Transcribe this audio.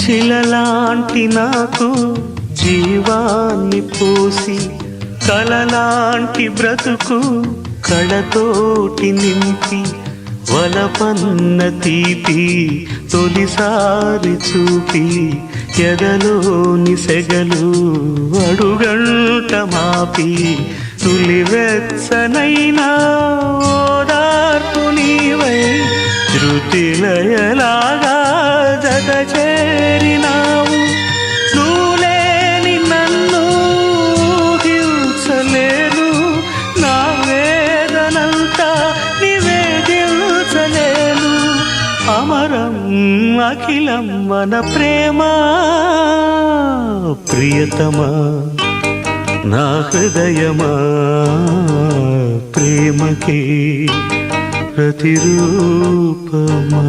శిలలాంటి నాకు జీవాన్ని పోసి కలలాంటి బ్రతుకు కళతోటి నింపి వలపన్న తీపి తొలిసారి చూపి ఎదలోని సెగలు అడుగంట మాపి తులివెచ్చనైనా ఓదార్పు నీవై శృతిలయలాగా జత చేరినావు. నువ్వులేని నన్ను హింసలేను, నా వేదనంతా నివేదించలేను. అమరం అఖిలం మన ప్రేమ ప్రియతమా నా హృదయమా ప్రేమకి ప్రతిరూపమా.